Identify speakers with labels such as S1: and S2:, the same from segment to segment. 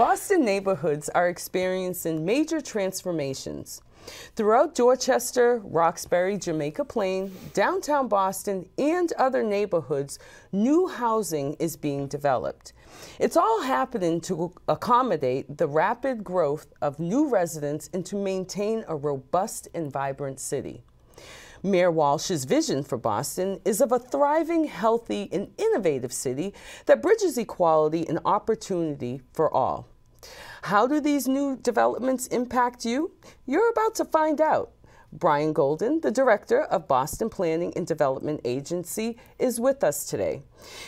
S1: Boston neighborhoods are experiencing major transformations. Throughout Dorchester, Roxbury, Jamaica Plain, downtown Boston, and other neighborhoods, new housing is being developed. It's all happening to accommodate the rapid growth of new residents and to maintain a robust and vibrant city. Mayor Walsh's vision for Boston is of a thriving, healthy, and innovative city that bridges equality and opportunity for all. How do these new developments impact you? You're about to find out. Brian Golden, the director of Boston Planning and Development Agency, is with us today.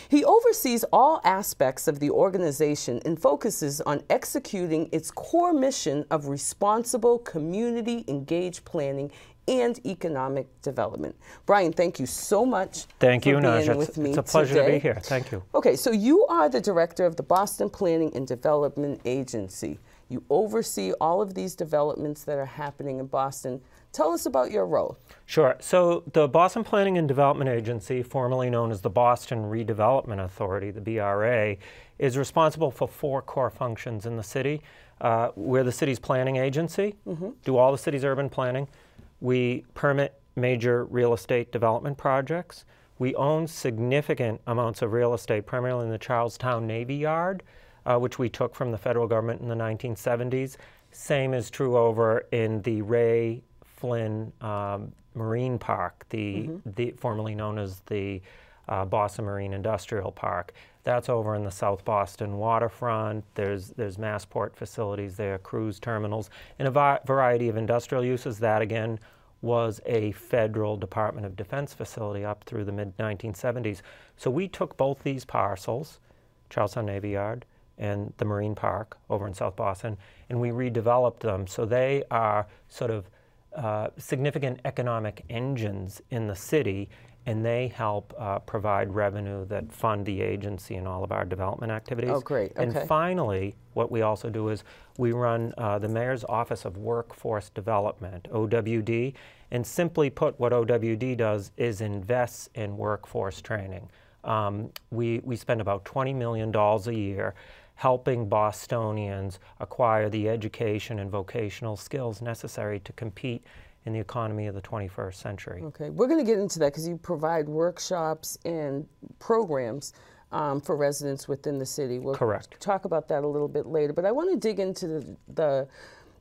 S1: He oversees all aspects of the organization and focuses on executing its core mission of responsible, community-engaged planning and economic development. Brian, thank you so much for being with me today.
S2: It's a pleasure to be here. Thank you.
S1: Okay, so you are the director of the Boston Planning and Development Agency. You oversee all of these developments that are happening in Boston. Tell us about your role.
S2: Sure. So the Boston Planning and Development Agency, formerly known as the Boston Redevelopment Authority, the BRA, is responsible for 4 core functions in the city. We're the city's planning agency, do all the city's urban planning. We permit major real estate development projects. We own significant amounts of real estate, primarily in the Charlestown Navy Yard, which we took from the federal government in the 1970s. Same is true over in the Ray Flynn Marine Park, formerly known as the Boston Marine Industrial Park. That's over in the South Boston waterfront. There's Massport facilities there, cruise terminals, and a variety of industrial uses. That, again, was a federal Department of Defense facility up through the mid-1970s. So we took both these parcels, Charlestown Navy Yard and the Marine Park over in South Boston, and we redeveloped them. So they are sort of significant economic engines in the city, and they help provide revenue that fund the agency and all of our development activities.
S1: Oh, great. Okay.
S2: And finally, what we also do is we run the Mayor's Office of Workforce Development, OWD, and simply put, what OWD does is invests in workforce training. We spend about $20 million a year helping Bostonians acquire the education and vocational skills necessary to compete in the economy of the 21st century.
S1: Okay, we're going to get into that because you provide workshops and programs for residents within the city. We'll talk about that a little bit later, but I want to dig into the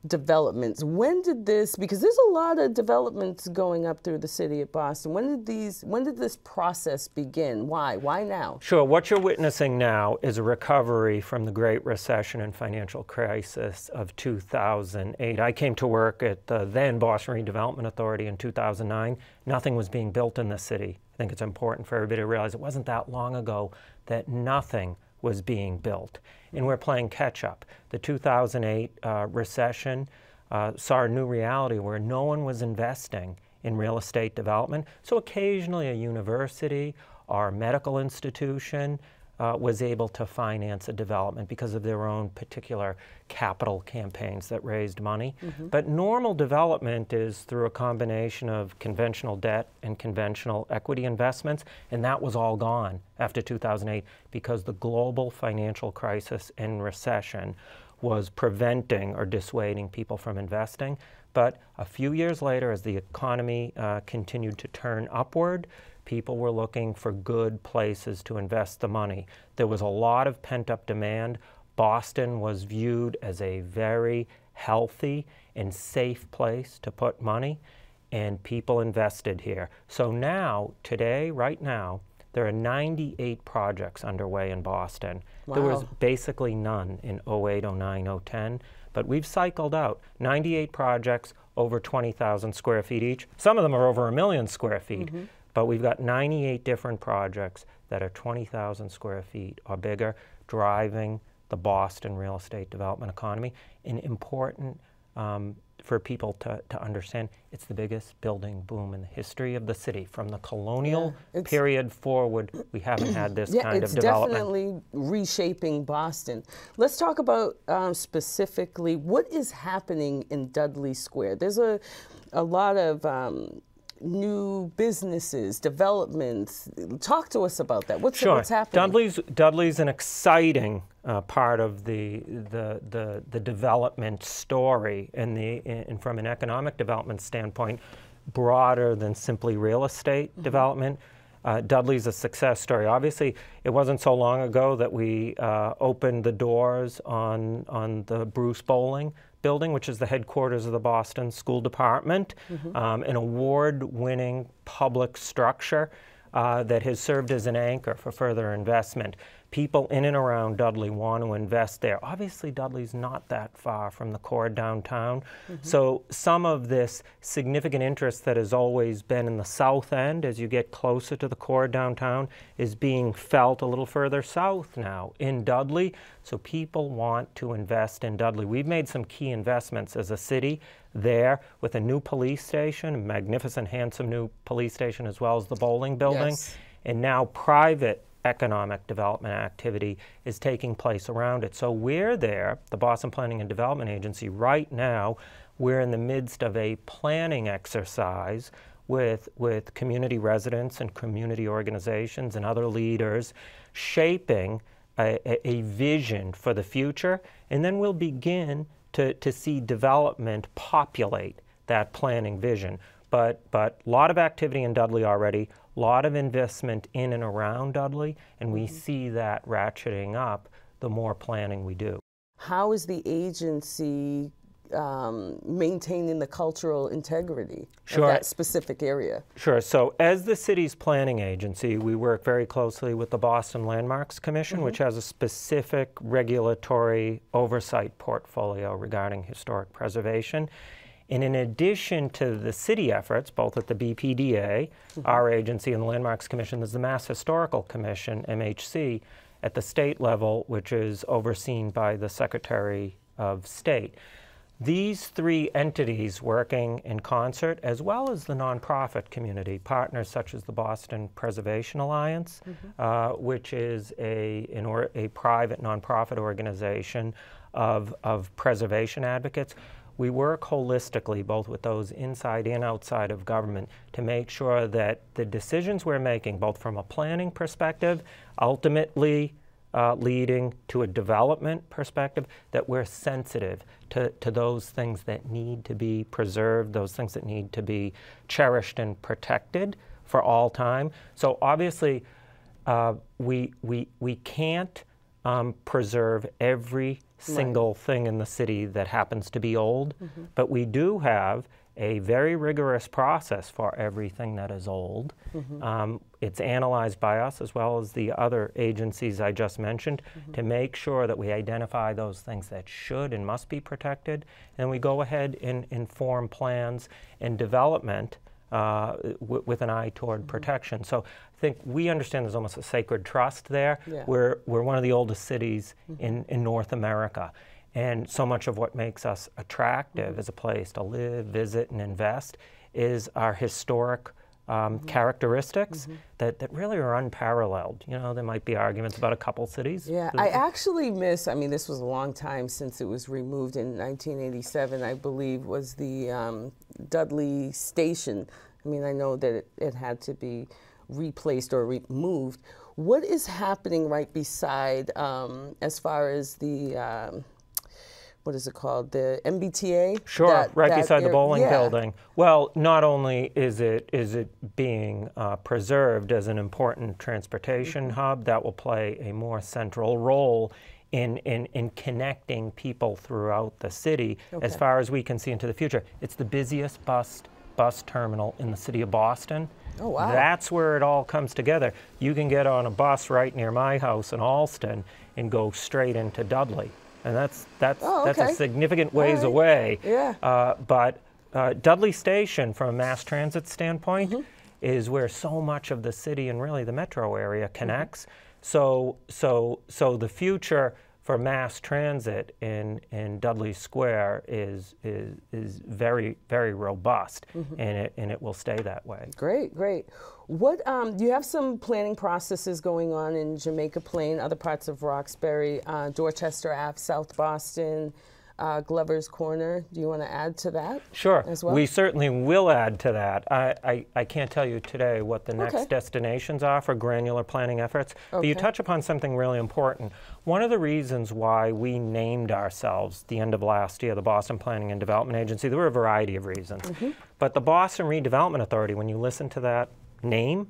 S1: developments. When did this, because there's a lot of developments going up through the city of Boston, when did this process begin? Why now?
S2: Sure, what you're witnessing now is a recovery from the Great Recession and financial crisis of 2008. I came to work at the then Boston Redevelopment Authority in 2009. Nothing was being built in the city. I think it's important for everybody to realize it wasn't that long ago that nothing was being built, and we're playing catch up. The 2008 recession saw a new reality where no one was investing in real estate development, so occasionally a university or a medical institution was able to finance a development because of their own particular capital campaigns that raised money. But normal development is through a combination of conventional debt and conventional equity investments, and that was all gone after 2008 because the global financial crisis and recession was preventing or dissuading people from investing. But a few years later, as the economy continued to turn upward, people were looking for good places to invest the money. There was a lot of pent-up demand. Boston was viewed as a very healthy and safe place to put money, and people invested here. So now, today, right now, there are 98 projects underway in Boston.
S1: Wow.
S2: There was basically none in 08, 09, 010, but we've cycled out 98 projects over 20,000 square feet each. Some of them are over 1 million square feet. But we've got 98 different projects that are 20,000 square feet or bigger, driving the Boston real estate development economy. And important for people to understand, it's the biggest building boom in the history of the city. From the colonial period forward, we haven't had this kind of development.
S1: It's definitely reshaping Boston. Let's talk about specifically what is happening in Dudley Square. There's a lot of new businesses, developments. Talk to us about that. What's happening?
S2: Dudley's an exciting part of the development story, and from an economic development standpoint, broader than simply real estate development. Dudley's a success story. Obviously, it wasn't so long ago that we opened the doors on the Bruce Bowling building, which is the headquarters of the Boston School Department, an award-winning public structure that has served as an anchor for further investment. People in and around Dudley want to invest there. Obviously, Dudley's not that far from the core downtown, so some of this significant interest that has always been in the south end as you get closer to the core downtown is being felt a little further south now in Dudley, so people want to invest in Dudley. We've made some key investments as a city there with a new police station, a magnificent, handsome new police station, as well as the bowling building, and now private economic development activity is taking place around it. So we're there, the Boston Planning and Development Agency, right now, we're in the midst of a planning exercise with community residents and community organizations and other leaders, shaping a vision for the future, and then we'll begin to see development populate that planning vision. But a lot of activity in Dudley already, a lot of investment in and around Dudley, and we see that ratcheting up the more planning we do.
S1: How is the agency maintaining the cultural integrity of that specific area?
S2: Sure. So as the city's planning agency, we work very closely with the Boston Landmarks Commission, which has a specific regulatory oversight portfolio regarding historic preservation. And in addition to the city efforts, both at the BPDA, our agency, and the Landmarks Commission, there's the Mass Historical Commission, MHC, at the state level, which is overseen by the Secretary of State. These three entities working in concert, as well as the nonprofit community, partners such as the Boston Preservation Alliance, which is a private nonprofit organization of preservation advocates. We work holistically, both with those inside and outside of government, to make sure that the decisions we're making, both from a planning perspective, ultimately leading to a development perspective, that we're sensitive to those things that need to be preserved, those things that need to be cherished and protected for all time. So obviously, we can't preserve every single thing in the city that happens to be old, but we do have a very rigorous process for everything that is old. It's analyzed by us as well as the other agencies I just mentioned to make sure that we identify those things that should and must be protected, and we go ahead and inform plans and development with an eye toward protection. So I think we understand there's almost a sacred trust there. We're one of the oldest cities in North America. And so much of what makes us attractive as a place to live, visit, and invest is our historic characteristics that really are unparalleled. You know, there might be arguments about a couple cities.
S1: Yeah, I actually miss, I mean, this was a long time since it was removed in 1987, I believe, was the Dudley Station. I mean, I know that it had to be replaced or removed. What is happening right beside, as far as the, what is it called, the MBTA?
S2: Sure, right beside the bowling building. Well, not only is it being preserved as an important transportation hub that will play a more central role in connecting people throughout the city as far as we can see into the future. It's the busiest bus terminal in the city of Boston.
S1: Oh, wow.
S2: That's where it all comes together. You can get on a bus right near my house in Alston and go straight into Dudley. And that's a significant ways away. But Dudley Station, from a mass transit standpoint, is where so much of the city and really the metro area connects. So the future for mass transit in Dudley Square is very, very robust, and it will stay that way.
S1: Great, great. What do you have some planning processes going on in Jamaica Plain, other parts of Roxbury, Dorchester Ave, South Boston, Glover's Corner. Do you want to add to that?
S2: Sure.
S1: As well?
S2: We certainly will add to that. I can't tell you today what the next destinations are for granular planning efforts, but you touch upon something really important. One of the reasons why we named ourselves the end of last year the Boston Planning and Development Agency, there were a variety of reasons. But the Boston Redevelopment Authority, when you listen to that name,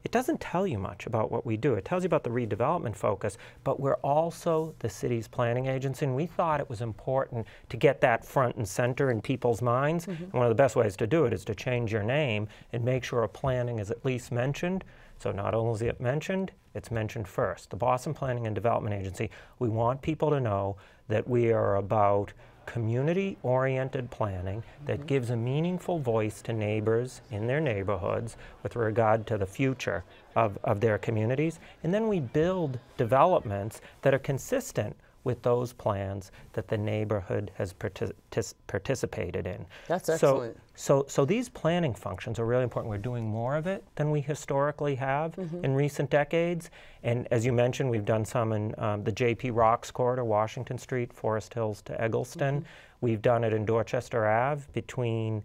S2: it doesn't tell you much about what we do. It tells you about the redevelopment focus, but we're also the city's planning agency, and we thought it was important to get that front and center in people's minds. And one of the best ways to do it is to change your name and make sure planning is at least mentioned. So not only is it mentioned, it's mentioned first. The Boston Planning and Development Agency, we want people to know that we are about community-oriented planning that gives a meaningful voice to neighbors in their neighborhoods with regard to the future of their communities. And then we build developments that are consistent with those plans that the neighborhood has participated in.
S1: That's excellent.
S2: So these planning functions are really important. We're doing more of it than we historically have in recent decades. And as you mentioned, we've done some in the J.P. Rocks corridor, Washington Street, Forest Hills to Eggleston. We've done it in Dorchester Ave between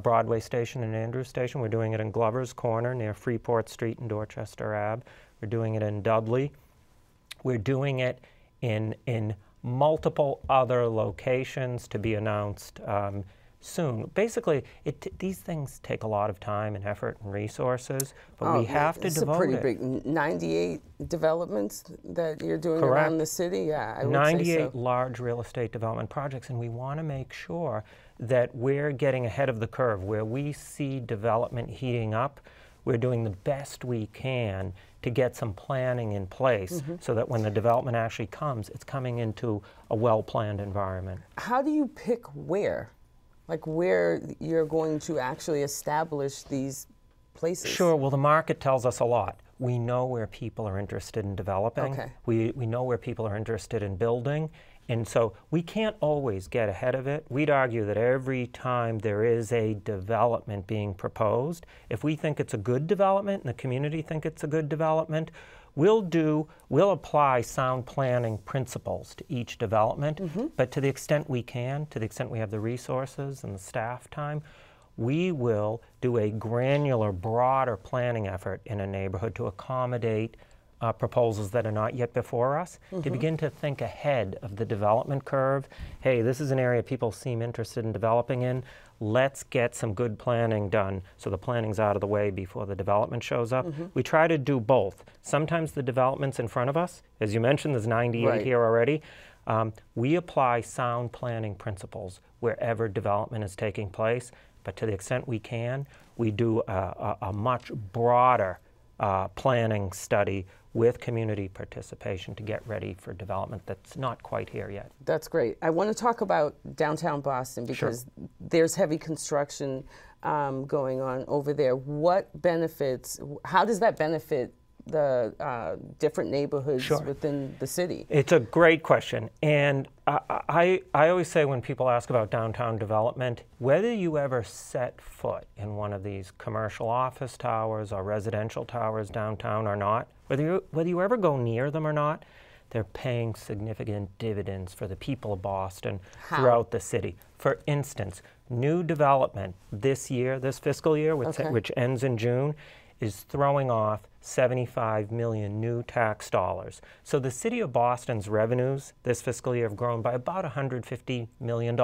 S2: Broadway Station and Andrews Station. We're doing it in Glover's Corner near Freeport Street and Dorchester Ave. We're doing it in Dudley. We're doing it in multiple other locations to be announced soon. Basically, these things take a lot of time and effort and resources, but we have to devote it.
S1: It's a pretty big, 98 developments that you're doing
S2: Correct.
S1: around the city? Yeah, I would
S2: 98
S1: say so.
S2: large real estate development projects, and we want to make sure that we're getting ahead of the curve. Where we see development heating up, we're doing the best we can to get some planning in place so that when the development actually comes, it's coming into a well-planned environment.
S1: How do you pick where? Like where you're going to actually establish these places?
S2: Sure. Well, the market tells us a lot. We know where people are interested in developing. We know where people are interested in building. And so we can't always get ahead of it. We'd argue that every time there is a development being proposed, if we think it's a good development and the community think it's a good development, we'll apply sound planning principles to each development. But to the extent we can, to the extent we have the resources and the staff time, we will do a granular, broader planning effort in a neighborhood to accommodate proposals that are not yet before us, to begin to think ahead of the development curve. Hey, this is an area people seem interested in developing in. Let's get some good planning done so the planning's out of the way before the development shows up. We try to do both. Sometimes the development's in front of us. As you mentioned, there's 98 here already. We apply sound planning principles wherever development is taking place, but to the extent we can, we do a much broader planning study with community participation to get ready for development that's not quite here yet.
S1: That's great. I want to talk about downtown Boston because there's heavy construction going on over there. What benefits, how does that benefit the different neighborhoods within the city?
S2: It's a great question. And I always say when people ask about downtown development, whether you ever set foot in one of these commercial office towers or residential towers downtown or not, whether you ever go near them or not, they're paying significant dividends for the people of Boston throughout the city. For instance, new development this year, this fiscal year, which ends in June, is throwing off 75 million new tax dollars. So the city of Boston's revenues this fiscal year have grown by about $150 million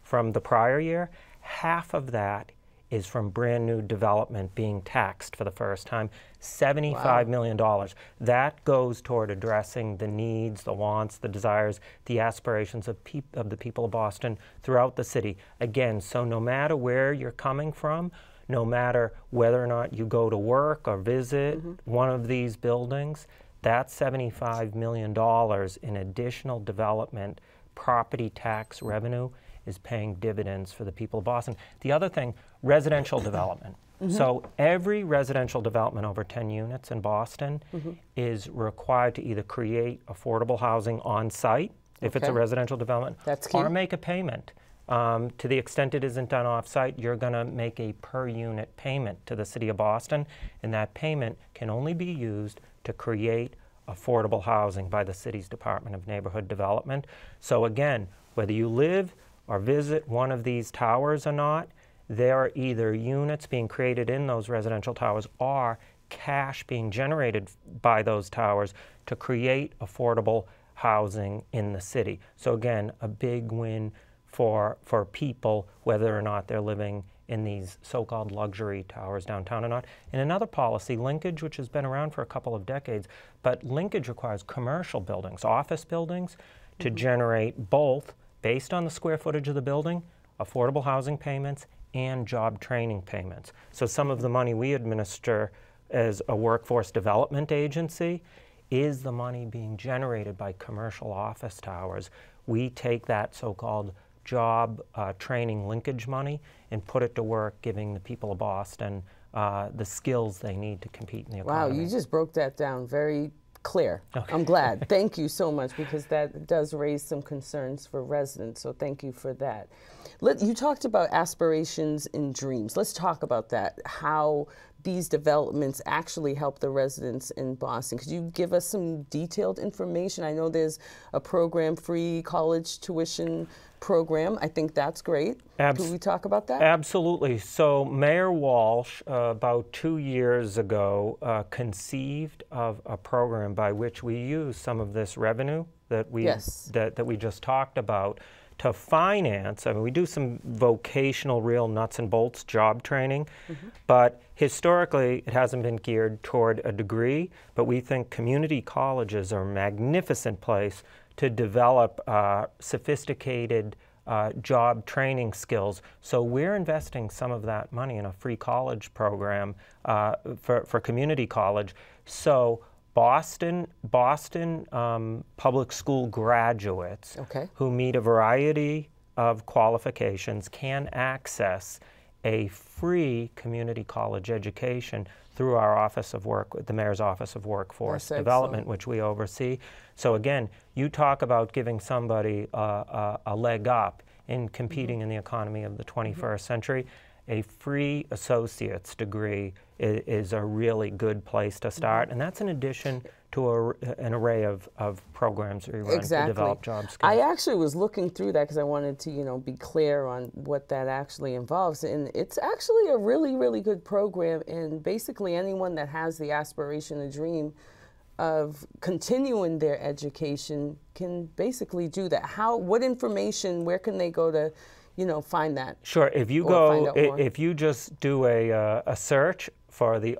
S2: from the prior year. Half of that is from brand new development being taxed for the first time, $75 million. That goes toward addressing the needs, the wants, the desires, the aspirations of the people of Boston throughout the city. Again, so no matter where you're coming from, no matter whether or not you go to work or visit one of these buildings, that $75 million in additional development property tax revenue is paying dividends for the people of Boston. The other thing, residential development. So every residential development over 10 units in Boston is required to either create affordable housing on site, if it's a residential development, or make a payment. To the extent it isn't done off-site, you're going to make a per-unit payment to the City of Boston, and that payment can only be used to create affordable housing by the city's Department of Neighborhood Development. So again, whether you live or visit one of these towers or not, there are either units being created in those residential towers or cash being generated by those towers to create affordable housing in the city. So again, a big win for people, whether or not they're living in these so-called luxury towers downtown or not. And another policy, linkage, which has been around for a couple of decades, but linkage requires commercial buildings, office buildings, to generate both, based on the square footage of the building, affordable housing payments and job training payments. So some of the money we administer as a workforce development agency is the money being generated by commercial office towers. We take that so-called job training linkage money and put it to work, giving the people of Boston the skills they need to compete in the economy.
S1: Wow, you just broke that down very clear. Okay. I'm glad. Thank you so much, because that does raise some concerns for residents, so thank you for that. You talked about aspirations and dreams. Let's talk about that, how these developments actually help the residents in Boston. Could you give us some detailed information? I know there's a program, free college tuition program. I think that's great. Could we talk about that?
S2: Absolutely. So Mayor Walsh, about 2 years ago, conceived of a program by which we use some of this revenue that we that we just talked about to finance. I mean, we do some vocational, real nuts and bolts job training, but historically it hasn't been geared toward a degree, but we think community colleges are a magnificent place to develop sophisticated job training skills. So we're investing some of that money in a free college program for community college. So Boston public school graduates who meet a variety of qualifications can access a free community college education through our Office of Work, the Mayor's Office of Workforce Development, which we oversee. So again, you talk about giving somebody a leg up in competing in the economy of the 21st century. A free associate's degree is a really good place to start, and that's in addition to an array of programs we run to develop job skills.
S1: I actually was looking through that because I wanted to, be clear on what that actually involves, and it's actually a really, really good program. And basically, anyone that has the aspiration, the dream of continuing their education can basically do that. What information? Where can they go to? Find that?
S2: Sure. If you if you just do a search for the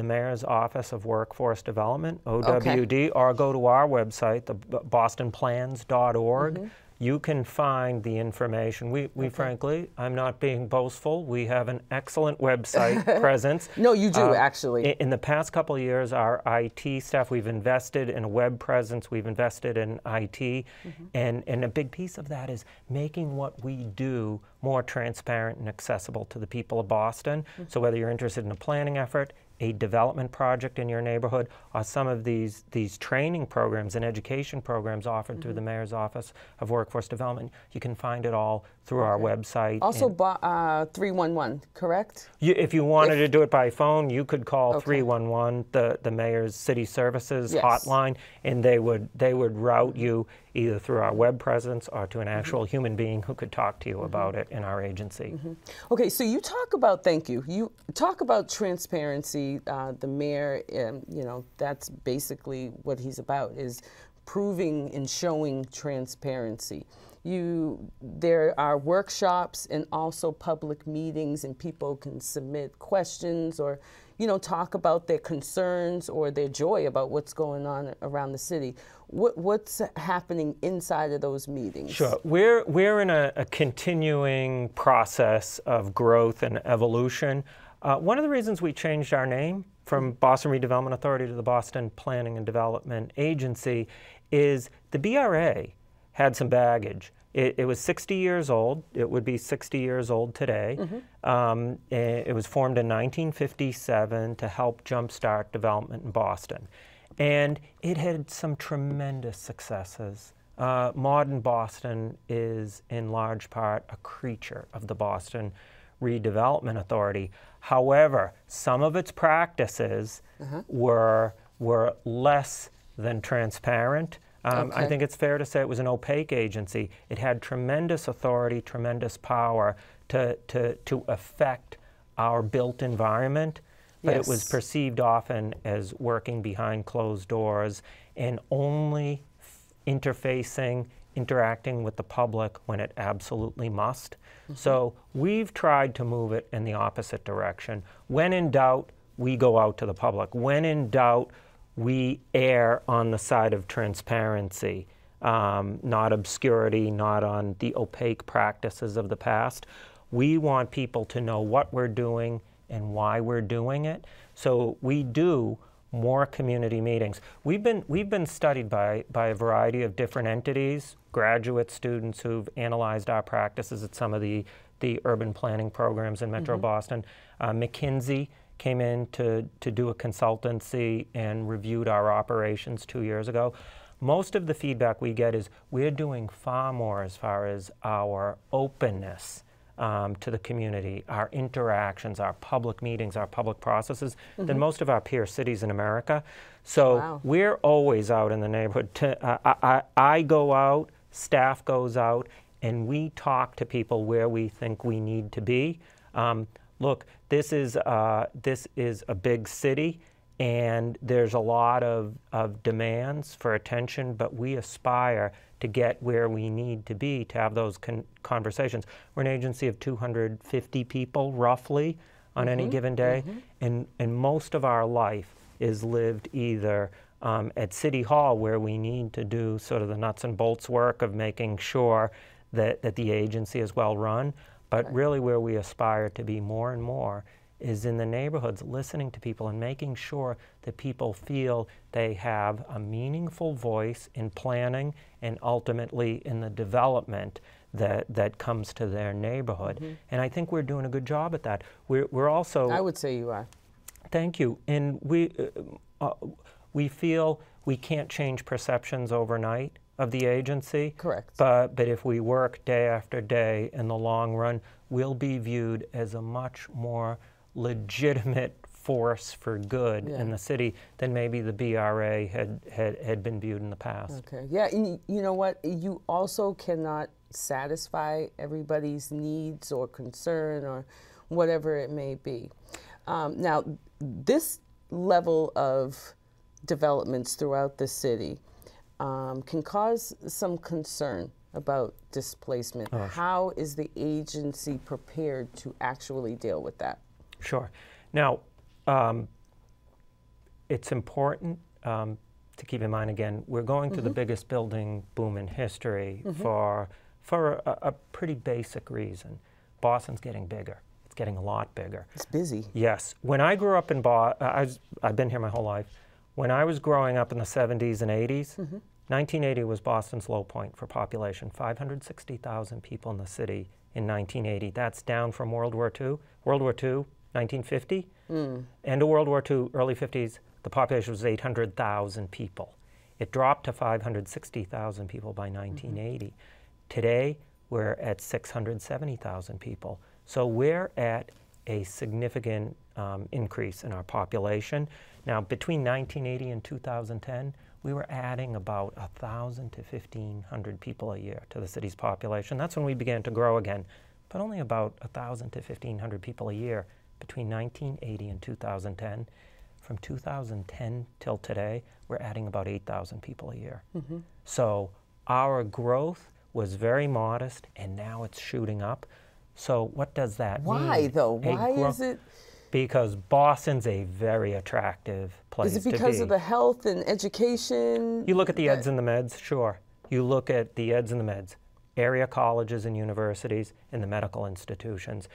S2: Mayor's Office of Workforce Development, OWD, or go to our website, the bostonplans.org, you can find the information. We frankly, I'm not being boastful, we have an excellent website presence.
S1: No, you do, actually.
S2: In the past couple of years, our IT staff, we've invested in a web presence, we've invested in IT, and a big piece of that is making what we do more transparent and accessible to the people of Boston. So whether you're interested in a planning effort, a development project in your neighborhood, or some of these training programs and education programs offered through the Mayor's Office of Workforce Development, you can find it all through our website.
S1: Also 311, correct?
S2: If you wanted to do it by phone, you could call 311, the Mayor's City Services hotline, and they would route you either through our web presence or to an actual human being who could talk to you about it in our agency.
S1: Okay, so you talk about, you talk about transparency. The mayor, that's basically what he's about, is proving and showing transparency. There are workshops and also public meetings, and people can submit questions or talk about their concerns or their joy about what's going on around the city. What's happening inside of those meetings?
S2: Sure. We're in a continuing process of growth and evolution. One of the reasons we changed our name from Boston Redevelopment Authority to the Boston Planning and Development Agency is the BRA had some baggage. It was 60 years old. It would be 60 years old today. It was formed in 1957 to help jumpstart development in Boston. And it had some tremendous successes. Modern Boston is, in large part, a creature of the Boston Redevelopment Authority. However, some of its practices were less than transparent. I think it's fair to say it was an opaque agency. It had tremendous authority, tremendous power to affect our built environment, but it was perceived often as working behind closed doors and only interacting with the public when it absolutely must. So we've tried to move it in the opposite direction. When in doubt, we go out to the public. When in doubt, we err on the side of transparency, not obscurity, not on the opaque practices of the past. We want people to know what we're doing and why we're doing it. So we do more community meetings. We've been studied by a variety of different entities, graduate students who've analyzed our practices at some of the urban planning programs in Metro Boston. McKinsey came in to do a consultancy and reviewed our operations 2 years ago. Most of the feedback we get is we're doing far more as far as our openness to the community, our interactions, our public meetings, our public processes than most of our peer cities in America. So we're always out in the neighborhood. I go out, staff goes out, and we talk to people where we think we need to be. Look, this is a big city, and there's a lot of demands for attention, but we aspire to get where we need to be to have those conversations. We're an agency of 250 people, roughly, on any given day, and most of our life is lived either at City Hall, where we need to do sort of the nuts and bolts work of making sure that the agency is well run, but really where we aspire to be more and more is in the neighborhoods, listening to people and making sure that people feel they have a meaningful voice in planning and ultimately in the development that comes to their neighborhood. And I think we're doing a good job at that. We're also—
S1: I would say you are.
S2: Thank you. And we feel we can't change perceptions overnight of the agency.
S1: Correct.
S2: But if we work day after day, in the long run, we'll be viewed as a much more legitimate force for good in the city than maybe the BRA had been viewed in the past.
S1: Okay. Yeah, and you know what? You also cannot satisfy everybody's needs or concern or whatever it may be. Now, this level of developments throughout the city can cause some concern about displacement. How is the agency prepared to actually deal with that?
S2: Sure. Now, it's important to keep in mind, again, we're going through the biggest building boom in history for a pretty basic reason. Boston's getting bigger. It's getting a lot bigger.
S1: It's busy.
S2: Yes. When I grew up in Boston, I've been here my whole life. When I was growing up in the 70s and 80s, 1980 was Boston's low point for population, 560,000 people in the city in 1980. That's down from World War II. World War II, 1950. End of World War II, early 50s, the population was 800,000 people. It dropped to 560,000 people by 1980. Today, we're at 670,000 people. So we're at a significant increase in our population. Now, between 1980 and 2010, we were adding about 1,000 to 1,500 people a year to the city's population. That's when we began to grow again, but only about 1,000 to 1,500 people a year between 1980 and 2010. From 2010 till today, we're adding about 8,000 people a year. So our growth was very modest, and now it's shooting up. So what does that mean?
S1: Why, though? Why is it?
S2: Because Boston's a very attractive place to be.
S1: Is it because of the health and education?
S2: You look at the eds and the meds, sure. You look at the eds and the meds, area colleges and universities, and the medical institutions.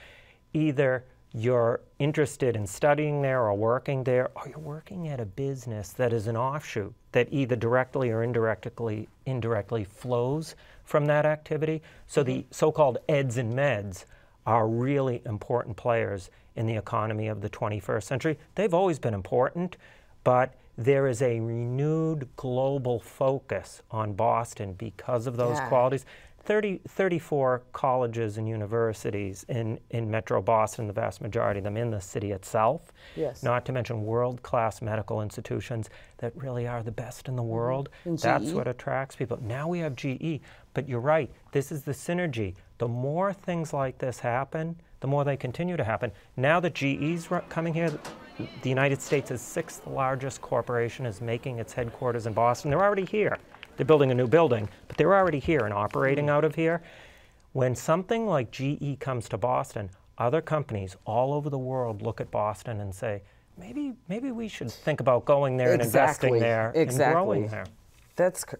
S2: Either you're interested in studying there or working there, or you're working at a business that is an offshoot that either directly or indirectly flows from that activity. So the so-called eds and meds are really important players in the economy of the 21st century. They've always been important, but there is a renewed global focus on Boston because of those qualities. 34 colleges and universities in Metro Boston, the vast majority of them in the city itself.
S1: Yes.
S2: Not to mention world-class medical institutions that really are the best in the world.
S1: And
S2: That's
S1: GE.
S2: what attracts people. Now we have GE, but you're right, this is the synergy. The more things like this happen, the more they continue to happen. Now that GE's coming here, the United States' 6th largest corporation is making its headquarters in Boston. They're already here. They're building a new building, but they're already here and operating out of here. When something like GE comes to Boston, other companies all over the world look at Boston and say, maybe we should think about going there and investing there and growing there.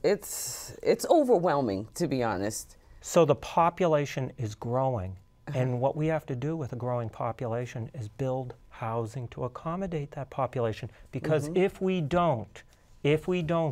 S1: It's overwhelming, to be honest.
S2: So the population is growing, and what we have to do with a growing population is build housing to accommodate that population. Because if we don't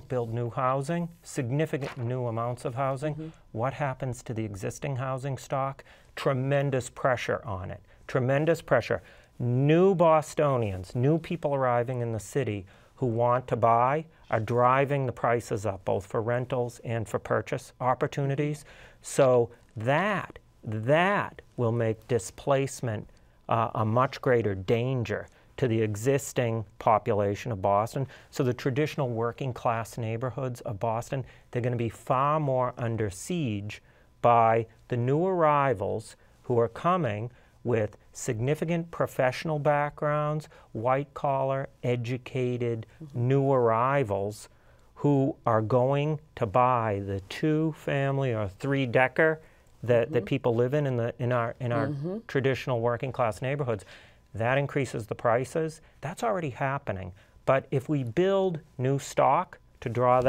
S2: build new housing, significant new amounts of housing, what happens to the existing housing stock? Tremendous pressure on it. Tremendous pressure. New Bostonians, new people arriving in the city who want to buy are driving the prices up, both for rentals and for purchase opportunities. So that will make displacement a much greater danger to the existing population of Boston. So the traditional working class neighborhoods of Boston, they're going to be far more under siege by the new arrivals who are coming with significant professional backgrounds, white-collar, educated new arrivals who are going to buy the 2-family or 3-decker that people live in our traditional working class neighborhoods. That increases the prices. That's already happening. But if we build new stock to draw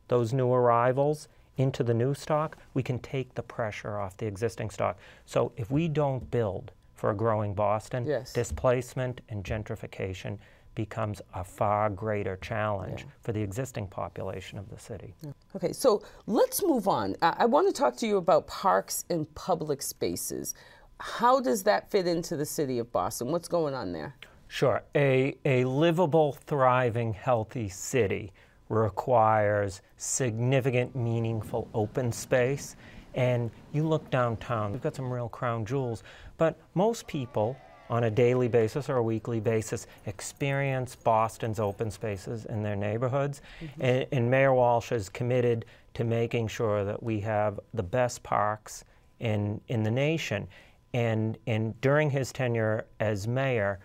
S2: those new arrivals into the new stock, we can take the pressure off the existing stock. So if we don't build for a growing Boston, displacement and gentrification becomes a far greater challenge for the existing population of the city.
S1: Okay, so let's move on. I want to talk to you about parks and public spaces. How does that fit into the city of Boston? What's going on there?
S2: Sure. A livable, thriving, healthy city requires significant, meaningful open space. And you look downtown, we've got some real crown jewels, but most people on a daily basis or a weekly basis experience Boston's open spaces in their neighborhoods. And Mayor Walsh is committed to making sure that we have the best parks in the nation. And during his tenure as mayor,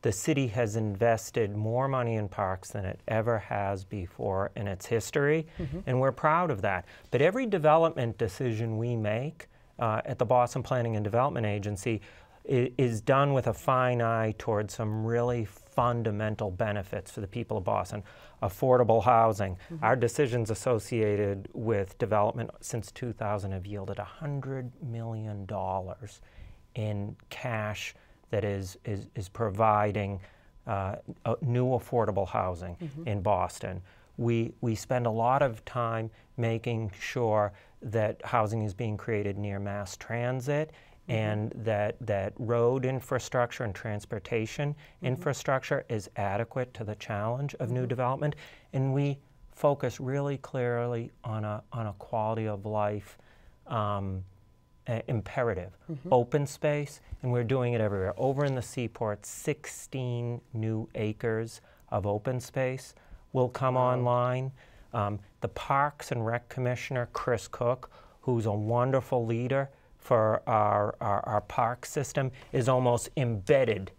S2: the city has invested more money in parks than it ever has before in its history, and we're proud of that. But every development decision we make at the Boston Planning and Development Agency is done with a fine eye towards some really fundamental benefits for the people of Boston. Affordable housing. Our decisions associated with development since 2000 have yielded $100 million in cash that is providing new affordable housing in Boston. We spend a lot of time making sure that housing is being created near mass transit and that road infrastructure and transportation infrastructure is adequate to the challenge of new development. And we focus really clearly on a quality of life imperative. Open space, and we're doing it everywhere. Over in the Seaport, 16 new acres of open space will come online. The Parks and Rec Commissioner, Chris Cook, who's a wonderful leader for our park system, is almost embedded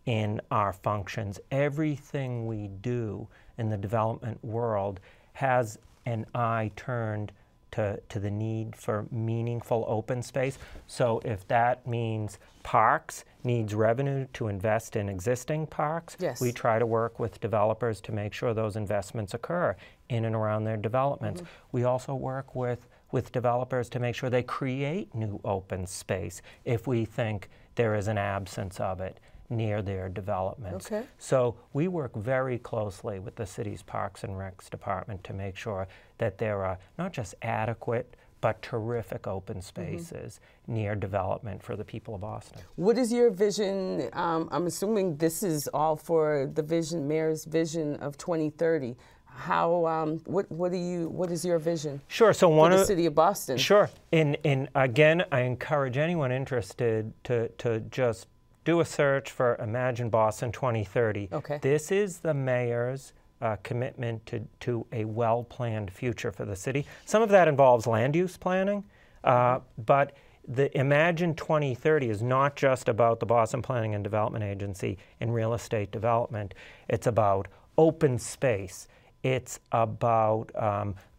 S2: in our functions. Everything we do in the development world has an eye turned to the need for meaningful open space. So if that means parks needs revenue to invest in existing parks, we try to work with developers to make sure those investments occur in and around their developments. We also work with developers to make sure they create new open space if we think there is an absence of it near their developments. So we work very closely with the city's Parks and Recs department to make sure that there are not just adequate but terrific open spaces near development for the people of Boston.
S1: What is your vision? I'm assuming this is all for the mayor's vision of 2030. what is your vision?
S2: Sure. So
S1: for the city of Boston?
S2: Sure. And again, I encourage anyone interested to just do a search for Imagine Boston 2030.
S1: Okay.
S2: This is the mayor's commitment to a well-planned future for the city. Some of that involves land use planning, but the Imagine 2030 is not just about the Boston Planning and Development Agency and real estate development. It's about open space. It's about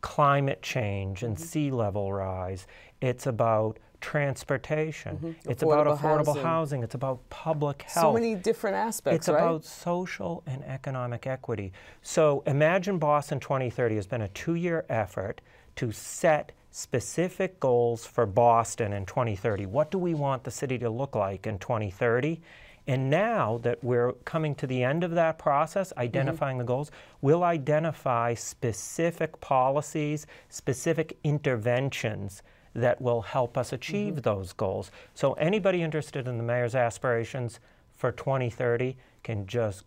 S2: climate change and sea level rise. It's about transportation. It's about affordable housing. It's about public health.
S1: So many different aspects,
S2: It's about social and economic equity. So Imagine Boston 2030 has been a 2-year effort to set specific goals for Boston in 2030. What do we want the city to look like in 2030? And now that we're coming to the end of that process, identifying the goals, we'll identify specific policies, specific interventions that will help us achieve those goals. So anybody interested in the mayor's aspirations for 2030 can just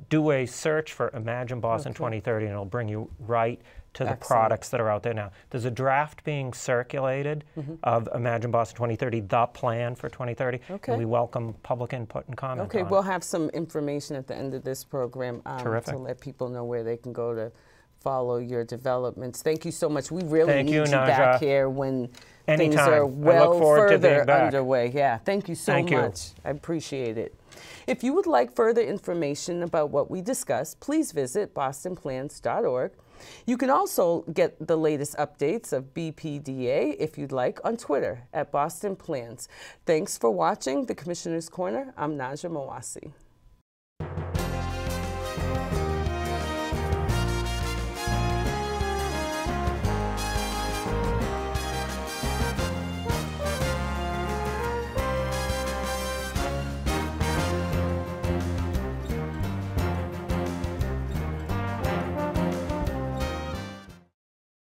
S2: do a search for Imagine Boston 2030, and it'll bring you right to the products that are out there now. There's a draft being circulated of Imagine Boston 2030, the plan for 2030.
S1: Okay.
S2: And we welcome public input and comment on it.
S1: We'll have some information at the end of this program to let people know where they can go to follow your developments. Thank you so much. We really need you back here when things are well further underway. Yeah, thank you so much. I appreciate it. If you would like further information about what we discussed, please visit bostonplans.org. You can also get the latest updates of BPDA, if you'd like, on Twitter at Boston Plans. Thanks for watching The Commissioner's Corner. I'm Najya Mawasi.